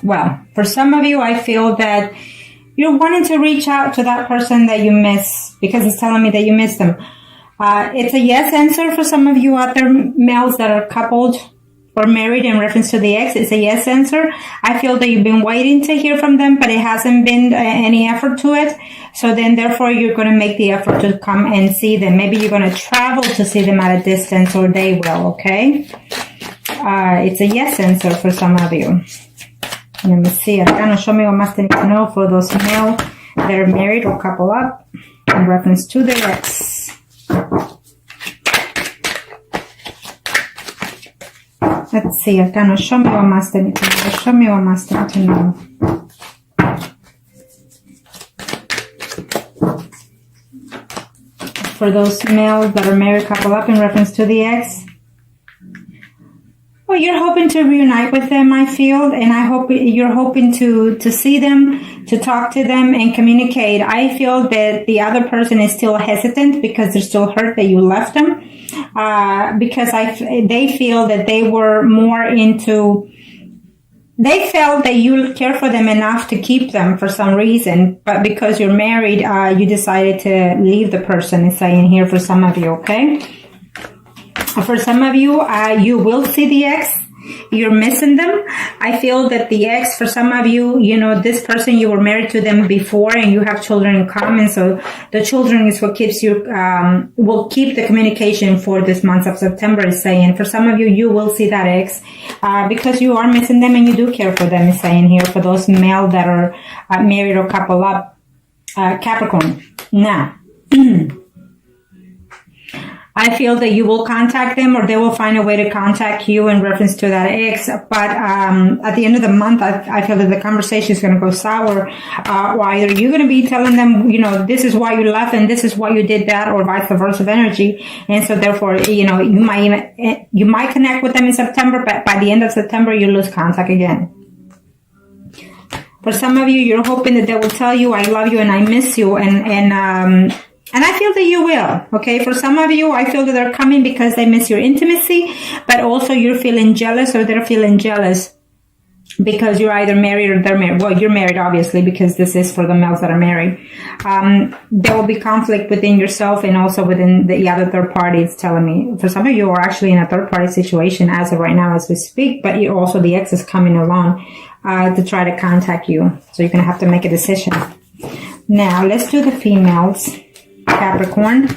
Well, for some of you, I feel that you're wanting to reach out to that person that you miss because it's telling me that you miss them. It's a yes answer for some of you out there, males that are coupled or married in reference to the ex. It's a yes answer. I feel that you've been waiting to hear from them, but it hasn't been any effort to it. So then therefore you're going to make the effort to come and see them. Maybe you're going to travel to see them at a distance, or they will, okay? It's a yes answer for some of you. Let me see. Arcano, show me what más need to know for those male that are married or couple up in reference to their ex. Let's see. Arcano, show me what más need to know. Show me what más need to know. For those males that are married, couple up in reference to the ex. Well, you're hoping to reunite with them, I feel, and I hope you're hoping to see them, to talk to them and communicate. I feel that the other person is still hesitant because they're still hurt that you left them, because they feel that they were more into, they felt that you care for them enough to keep them for some reason, but because you're married, you decided to leave the person, it's saying here for some of you, okay? For some of you, you will see the ex. You're missing them. I feel that the ex, for some of you, you know, this person, you were married to them before and you have children in common. So the children is what keeps you, will keep the communication for this month of September, is saying. For some of you, you will see that ex, because you are missing them and you do care for them, is saying here, for those male that are married or couple up, Capricorn. Now, I feel that you will contact them or they will find a way to contact you in reference to that ex. But at the end of the month, I feel that the conversation is going to go sour. Either you're going to be telling them, you know, this is why you left and this is why you did that, or vice versa of energy. And so therefore, you know, you might connect with them in September, but by the end of September, you lose contact again. For some of you, you're hoping that they will tell you, I love you and I miss you. And I feel that you will, okay? For some of you, I feel that they're coming because they miss your intimacy, but also you're feeling jealous or they're feeling jealous because you're either married or they're married. Well, you're married, obviously, because this is for the males that are married. There will be conflict within yourself and also within the other third party, it's telling me. For some of you are actually in a third party situation as of right now as we speak, but you also, the ex is coming along to try to contact you. So you're going to have to make a decision. Now, let's do the females. Capricorn.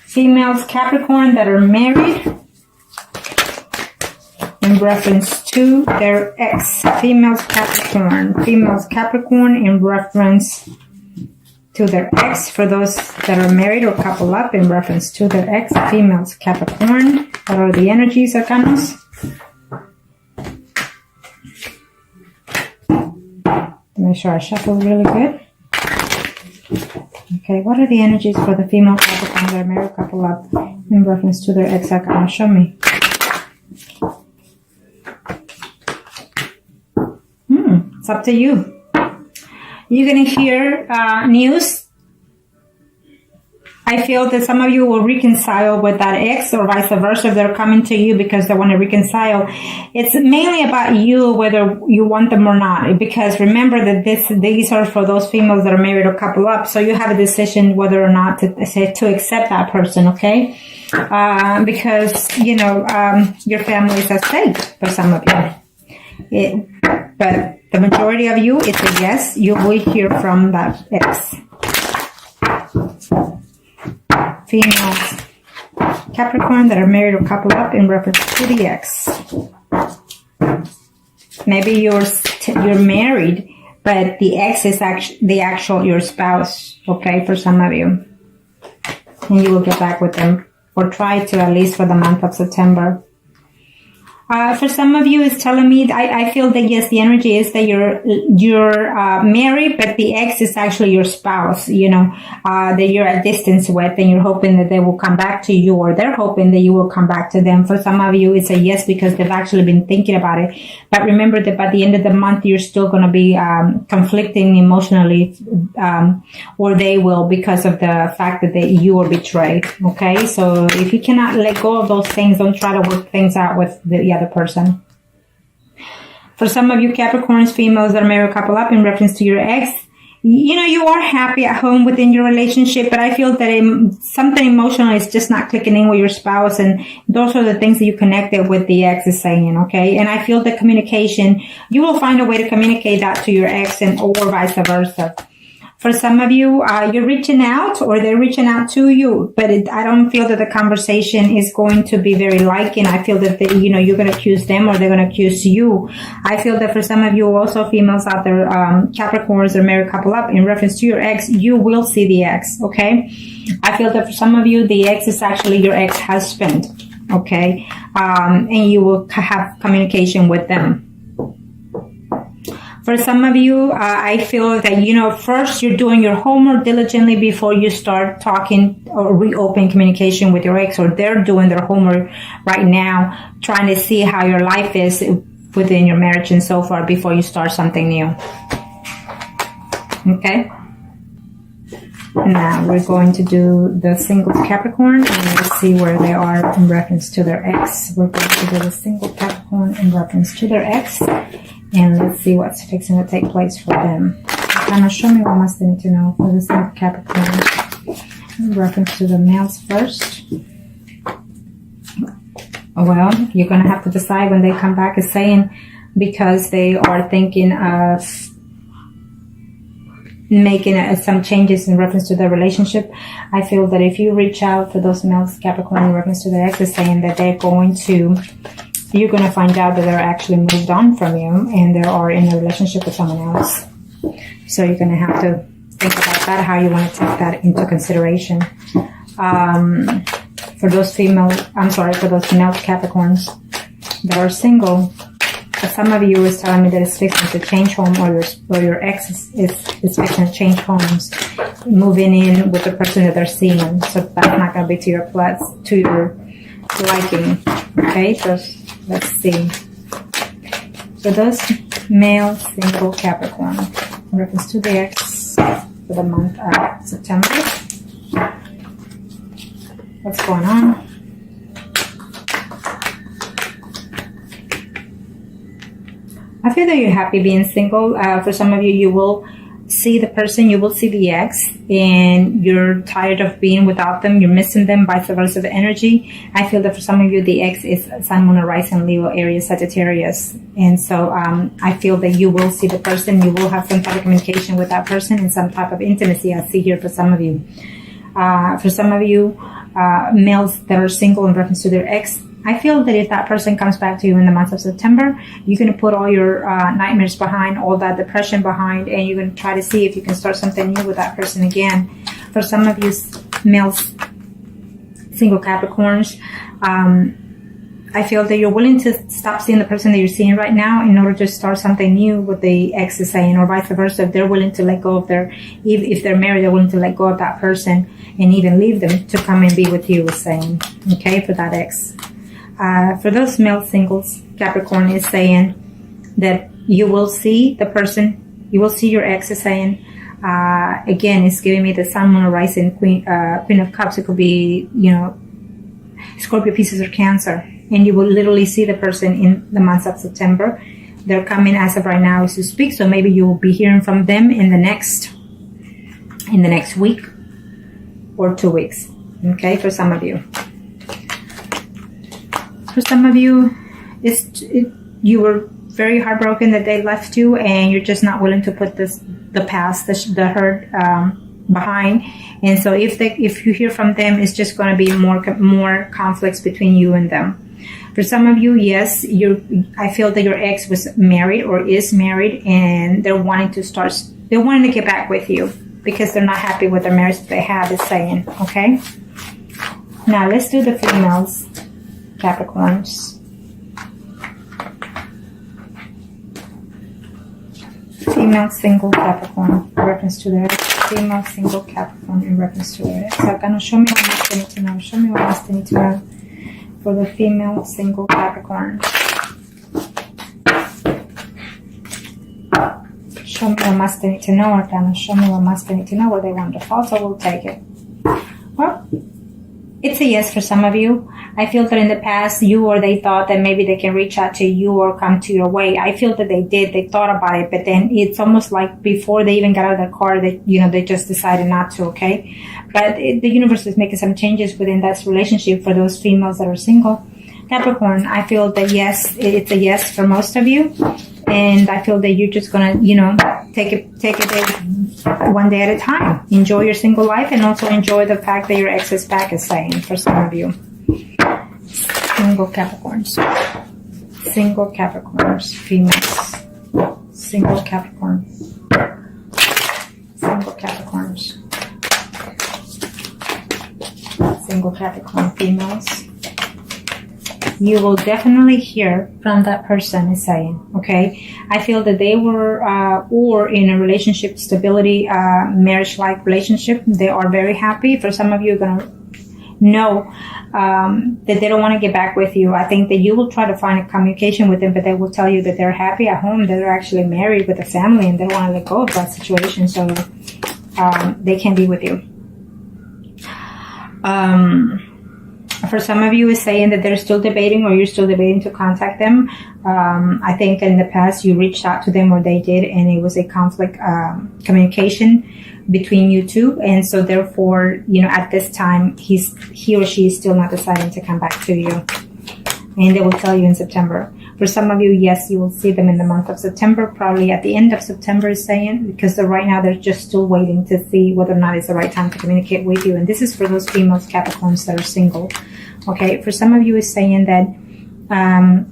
Females Capricorn that are married in reference to their ex. Females Capricorn. Females Capricorn in reference to their ex. For those that are married or couple up in reference to their ex. Females Capricorn. What are the energies, Arcanos? Make sure I shuffle really good. Okay, what are the energies for the female Capricorn that are married couple up in reference to their ex? Arcana, show me. It's up to you. You're going to hear news. I feel that some of you will reconcile with that ex or vice versa if they're coming to you because they want to reconcile. It's mainly about you, whether you want them or not, because remember that these are for those females that are married or couple up. So you have a decision whether or not to accept that person, okay? Because, you know, your family is at stake for some of you. But the majority of you, it's a yes. You will hear from that ex. Females Capricorn that are married or couple up in reference to the ex. Maybe you're married, but the ex is actually your spouse, okay, for some of you. And you will get back with them, or try to, at least for the month of September. For some of you, it's telling me, I feel that yes, the energy is that you're married, but the ex is actually your spouse, you know, that you're at distance with, and you're hoping that they will come back to you, or they're hoping that you will come back to them. For some of you, it's a yes because they've actually been thinking about it. But remember that by the end of the month, you're still going to be conflicting emotionally, or they will, because of the fact that you were betrayed. Okay, so if you cannot let go of those things, don't try to work things out with the other person. For some of you Capricorns, females that are married, couple up in reference to your ex, you know, you are happy at home within your relationship, but I feel that something emotional is just not clicking in with your spouse, and those are the things that you connected with the ex is saying, okay? And I feel the communication, you will find a way to communicate that to your ex or vice versa. For some of you, you're reaching out or they're reaching out to you, but I don't feel that the conversation is going to be very liking. I feel that, you're going to accuse them or they're going to accuse you. I feel that for some of you, also females out there, Capricorns or married couple up, in reference to your ex, you will see the ex, okay? I feel that for some of you, the ex is actually your ex-husband, okay? And you will have communication with them. For some of you, I feel that, first you're doing your homework diligently before you start talking or reopen communication with your ex, or they're doing their homework right now, trying to see how your life is within your marriage and so forth before you start something new. Okay? Now we're going to do the single Capricorn and let's see where they are in reference to their ex. We're going to do the single Capricorn in reference to their ex. And let's see what's fixing to take place for them. Now, show me what must they need to know for the single Capricorn in reference to the males first. Well, you're going to have to decide when they come back as saying, because they are thinking of making some changes in reference to their relationship. I feel that if you reach out for those males Capricorn in reference to their ex, is saying that you're going to find out that they're actually moved on from you and they are in a relationship with someone else. So you're going to have to think about that, how you want to take that into consideration. For those male Capricorns that are single, for some of you is telling me that it's fixing to change home, or your ex is fixing to change homes, moving in with the person that they're seeing. So that's not going to be to your liking. Okay, so let's see. So those male single Capricorn in reference to the ex for the month of September. What's going on? I feel that you're happy being single. For some of you, you will see the person, you will see the ex, and you're tired of being without them. You're missing them, vice versa, the energy. I feel that for some of you, the ex is Sun, Moon, or Rising, Leo, Aries, Sagittarius. And so I feel that you will see the person. You will have some type of communication with that person and some type of intimacy. I see here for some of you. For some of you, males that are single in reference to their ex, I feel that if that person comes back to you in the month of September, you're going to put all your nightmares behind, all that depression behind, and you're going to try to see if you can start something new with that person again. For some of you males, single Capricorns, I feel that you're willing to stop seeing the person that you're seeing right now in order to start something new with the ex is saying, or vice versa. If they're willing to let go of if they're married, they're willing to let go of that person and even leave them to come and be with you is saying, okay, for that ex. For those male singles, Capricorn is saying that you will see the person, you will see your ex is saying, again, it's giving me the Sun, Moon, or Rising, Queen of Cups. It could be, Scorpio, Pisces, or Cancer. And you will literally see the person in the month of September. They're coming as of right now as you speak. So maybe you will be hearing from them in the next week or 2 weeks. Okay, for some of you. For some of you, you were very heartbroken that they left you, and you're just not willing to put the past, the hurt behind. And so if you hear from them, it's just going to be more conflicts between you and them. For some of you, yes, I feel that your ex was married or is married, and they're wanting to get back with you because they're not happy with the marriage that they have, is saying, okay? Now let's do the females. Capricorns. Female single Capricorn in reference to their female single Capricorn in reference to their. So gonna show me what else they need to know. Show me what else they need to know for the female single Capricorn. Show me what must they need to know, Arcana. Show me what must they need to know, where they want to fall, so we'll take it. Well, it's a yes for some of you. I feel that in the past, you or they thought that maybe they can reach out to you or come to your way. I feel that they did. They thought about it, but then it's almost like before they even got out of the car, that, you know, they just decided not to, okay? But the universe is making some changes within that relationship for those females that are single. Capricorn, I feel that yes, it's a yes for most of you. And I feel that you're just going to, you know, take it one day at a time. Enjoy your single life and also enjoy the fact that your ex is back, is saying for some of you. Single Capricorns. Single Capricorns, females. Single Capricorn. Single Capricorns. Single Capricorn females. You will definitely hear from that person, is saying, okay? I feel that they were or in a relationship stability, marriage-like relationship. They are very happy. For some of you, are going to know that they don't want to get back with you. I think that you will try to find a communication with them, but they will tell you that they're happy at home, that they're actually married with a family, and they don't want to let go of that situation, so they can be with you. For some of you, is saying that they're still debating, or you're still debating to contact them. I think in the past you reached out to them, or they did, and it was a conflict communication between you two, and so therefore, you know, at this time he or she is still not deciding to come back to you, and they will tell you in September. For some of you, yes, you will see them in the month of September, probably at the end of September, is saying, because right now they're just still waiting to see whether or not it's the right time to communicate with you. And this is for those females Capricorns that are single. Okay, for some of you, is saying that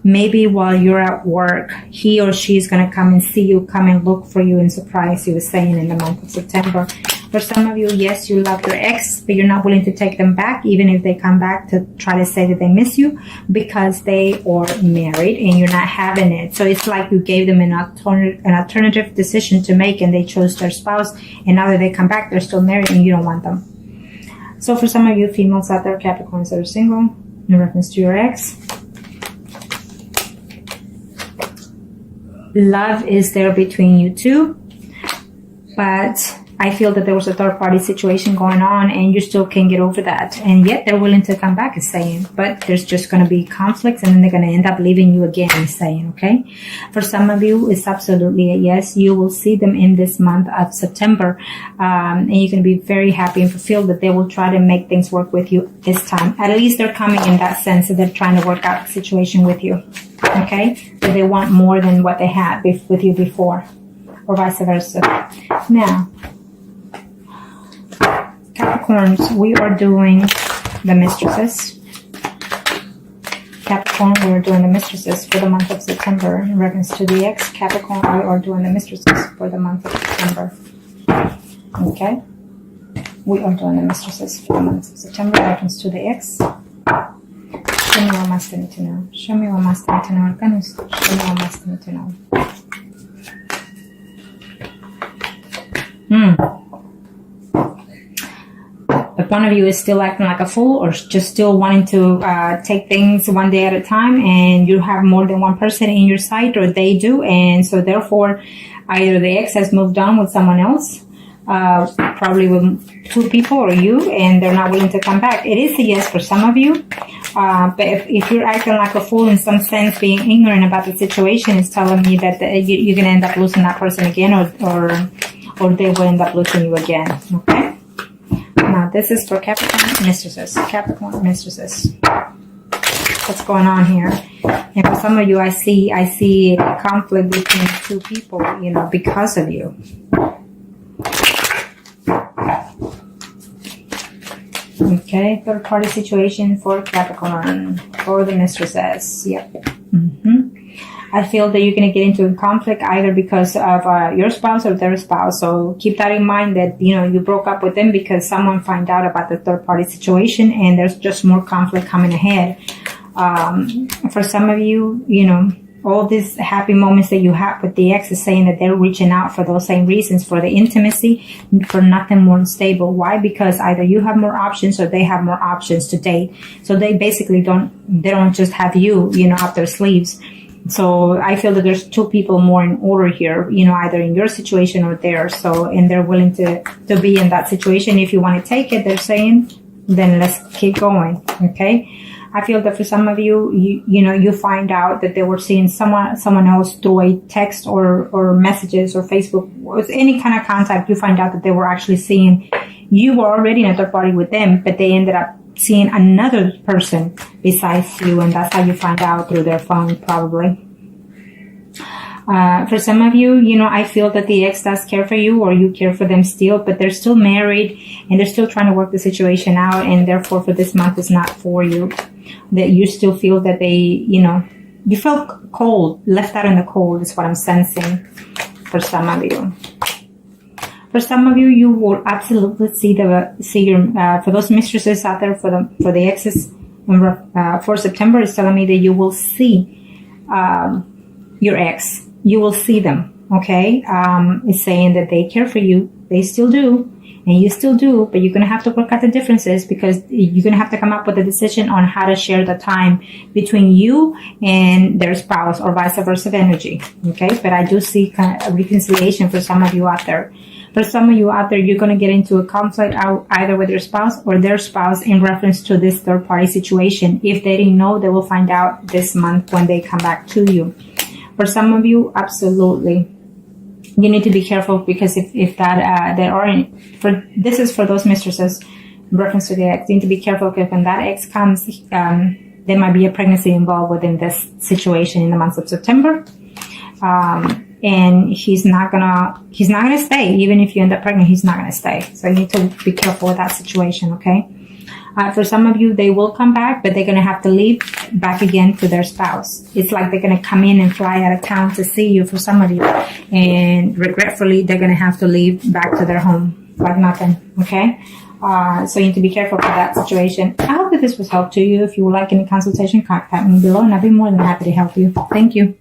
maybe while you're at work, he or she is going to come and see you, come and look for you and surprise you, is saying in the month of September. For some of you, yes, you love your ex, but you're not willing to take them back, even if they come back to try to say that they miss you, because they are married and you're not having it. So it's like you gave them an alternative decision to make, and they chose their spouse, and now that they come back, they're still married and you don't want them. So for some of you females out there, Capricorns that are single, in reference to your ex, love is there between you two, but I feel that there was a third-party situation going on, and you still can't get over that. And yet they're willing to come back, is saying. But there's just going to be conflicts, and then they're going to end up leaving you again, is saying, okay? For some of you, it's absolutely a yes. You will see them in this month of September. And you're going to be very happy and fulfilled that they will try to make things work with you this time. At least they're coming in that sense that they're trying to work out the situation with you, okay? So they want more than what they had with you before, or vice versa. Now, Capricorns, we are doing the mistresses. Capricorn, we are doing the mistresses for the month of September. In reference to the ex, Capricorn, we are doing the mistresses for the month of September. Okay? We are doing the mistresses for the month of September in reference to the ex. Show me what Master need to know. Show me what Master need to know. Arcanus. Show me what Master need to know. But one of you is still acting like a fool, or just still wanting to take things one day at a time, and you have more than one person in your sight, or they do, and so therefore either the ex has moved on with someone else, probably with two people or you, and they're not willing to come back. It is a yes for some of you, but if you're acting like a fool in some sense, being ignorant about the situation, is telling me that you're going to end up losing that person again, or they will end up losing you again, okay? Now, this is for Capricorn mistresses. Capricorn mistresses. What's going on here? And for some of you, I see a conflict between two people, you know, because of you. Okay, third party situation for Capricorn, for the mistresses. Yep. I feel that you're going to get into a conflict either because of your spouse or their spouse. So keep that in mind, that, you know, you broke up with them because someone found out about the third party situation, and there's just more conflict coming ahead. For some of you, you know, all these happy moments that you have with the ex is saying that they're reaching out for those same reasons, for the intimacy, for nothing more stable. Why? Because either you have more options or they have more options to date. So they basically don't just have you, you know, up their sleeves. So I feel that there's two people more in order here, you know, either in your situation or theirs. So, and they're willing to be in that situation. If you want to take it, they're saying, then let's keep going. Okay. I feel that for some of you, you find out that they were seeing someone else through a text or messages or Facebook or any kind of contact. You find out that they were actually seeing, you were already in a third party with them, but they ended up seeing another person besides you, and that's how you find out, through their phone probably. For some of you, I feel that the ex does care for you, or you care for them still, but they're still married and they're still trying to work the situation out, and therefore for this month is not for you. That you still feel that they, you felt cold, left out in the cold is what I'm sensing for some of you. For some of you, you will absolutely see your, for those mistresses out there, for the exes, for September is telling me that you will see your ex. You will see them, okay? It's saying that they care for you. They still do, and you still do, but you're going to have to work out the differences, because you're going to have to come up with a decision on how to share the time between you and their spouse, or vice versa energy, okay? But I do see kind of a reconciliation for some of you out there. For some of you out there, you're going to get into a conflict either with your spouse or their spouse in reference to this third party situation. If they didn't know, they will find out this month when they come back to you. For some of you, absolutely, you need to be careful, because if that there are this is for those mistresses in reference to the ex. You need to be careful, because when that ex comes, there might be a pregnancy involved within this situation in the month of September, and he's not gonna stay. Even if you end up pregnant, he's not gonna stay. So you need to be careful with that situation, okay? For some of you, they will come back, but they're going to have to leave back again to their spouse. It's like they're going to come in and fly out of town to see you, for some of you. And regretfully, they're going to have to leave back to their home like nothing, okay? So you need to be careful for that situation. I hope that this was helpful to you. If you would like any consultation, contact me below, and I'll be more than happy to help you. Thank you.